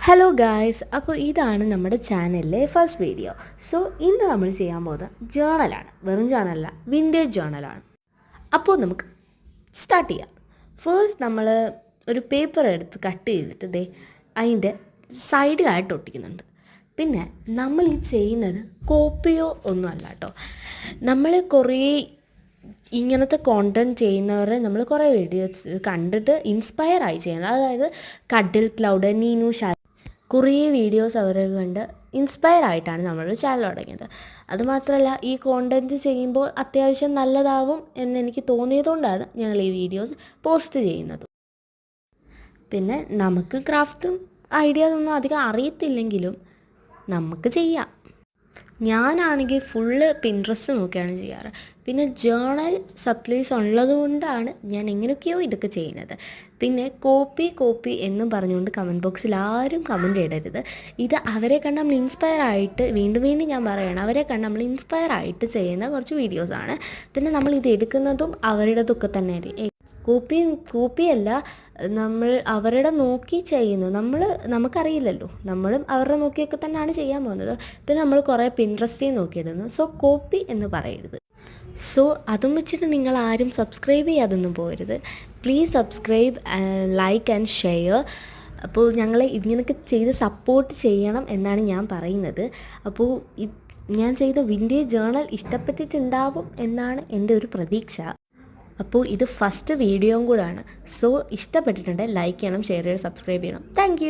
Hello guys, അപ്പോൾ ഇതാണ് നമ്മുടെ ചാനലിലെ ഫസ്റ്റ് വീഡിയോ. സോ ഇന്ന് നമ്മൾ ചെയ്യാൻ പോകുന്നത് ജേണലാണ്. വെറും ജേണലല്ല, വിൻറ്റേജ് ജേണലാണ്. അപ്പോൾ നമുക്ക് സ്റ്റാർട്ട് ചെയ്യാം. ഫസ്റ്റ് നമ്മൾ ഒരു പേപ്പർ എടുത്ത് കട്ട് ചെയ്തിട്ട് അതിൻ്റെ സൈഡിലായിട്ട് ഒട്ടിക്കുന്നുണ്ട്. പിന്നെ നമ്മൾ ഈ ചെയ്യുന്നത് കോപ്പിയോ ഒന്നുമല്ല കേട്ടോ. നമ്മൾ കുറേ ഇങ്ങനത്തെ കോണ്ടൻറ്റ് ചെയ്യുന്നവരെ നമ്മൾ കുറേ വീഡിയോസ് കണ്ടിട്ട് ഇൻസ്പയർ ആയി ചെയ്യണം. അതായത് കഡിൽ ക്ലൗഡ്, നീനു ഷാ, കുറേ വീഡിയോസ് അവരെ കണ്ട് ഇൻസ്പയർ ആയിട്ടാണ് നമ്മളൊരു ചാനൽ തുടങ്ങിയത്. അതുമാത്രമല്ല, ഈ കോണ്ടൻറ്റ് ചെയ്യുമ്പോൾ അത്യാവശ്യം നല്ലതാവും എന്നെനിക്ക് തോന്നിയതുകൊണ്ടാണ് ഞങ്ങൾ ഈ വീഡിയോസ് പോസ്റ്റ് ചെയ്യുന്നത്. പിന്നെ നമുക്ക് ക്രാഫ്റ്റും ഐഡിയാസ് ഒന്നും അധികം അറിയത്തില്ലെങ്കിലും നമുക്ക് ചെയ്യാം. ഞാനാണെങ്കിൽ ഫുള്ള് പിൻട്രസ്റ്റ് നോക്കിയാണ് ചെയ്യാറ്. പിന്നെ ജേണൽ സപ്ലൈസ് ഉള്ളത് കൊണ്ടാണ് ഞാൻ എങ്ങനെയൊക്കെയോ ഇതൊക്കെ ചെയ്യുന്നത്. പിന്നെ കോപ്പി എന്നും പറഞ്ഞുകൊണ്ട് കമൻറ്റ് ബോക്സിൽ ആരും കമൻറ്റ് ഇടരുത്. ഇത് അവരെ കണ്ട് നമ്മൾ ഇൻസ്പയർ ആയിട്ട്, വീണ്ടും ഞാൻ പറയണം, അവരെ കണ്ട് നമ്മൾ ഇൻസ്പയർ ആയിട്ട് ചെയ്യുന്ന കുറച്ച് വീഡിയോസാണ്. പിന്നെ നമ്മൾ ഇത് എടുക്കുന്നതും അവരുടേതൊക്കെ തന്നെ ആയിരിക്കും. കോപ്പിയല്ല, നമ്മൾ അവരുടെ നോക്കി ചെയ്യുന്നു. നമുക്കറിയില്ലല്ലോ, നമ്മളും അവരുടെ നോക്കിയൊക്കെ തന്നെയാണ് ചെയ്യാൻ പോകുന്നത്. പിന്നെ നമ്മൾ കുറേ പിൻട്രസ്റ്റിൽ നോക്കിയിടുന്നു. സോ കോപ്പി എന്ന് പറയരുത്. സോ അതും വെച്ചിട്ട് നിങ്ങൾ ആരും സബ്സ്ക്രൈബ് ചെയ്യാതൊന്നും പോകരുത്. Please subscribe, like and share. അപ്പോൾ ഞങ്ങളെ ഇങ്ങനെയൊക്കെ ചെയ്ത് സപ്പോർട്ട് ചെയ്യണം എന്നാണ് ഞാൻ പറയുന്നത്. അപ്പോൾ ഞാൻ ചെയ്ത വിൻറ്റേജ് ജേണൽ ഇഷ്ടപ്പെട്ടിട്ടുണ്ടാവും എന്നാണ് എൻ്റെ ഒരു പ്രതീക്ഷ. അപ്പോൾ ഇത് ഫസ്റ്റ് വീഡിയോയും കൂടാണ്. സോ ഇഷ്ടപ്പെട്ടിട്ടുണ്ടെങ്കിൽ ലൈക്ക് ചെയ്യണം, ഷെയർ ചെയ്യണം, സബ്സ്ക്രൈബ് ചെയ്യണം. താങ്ക്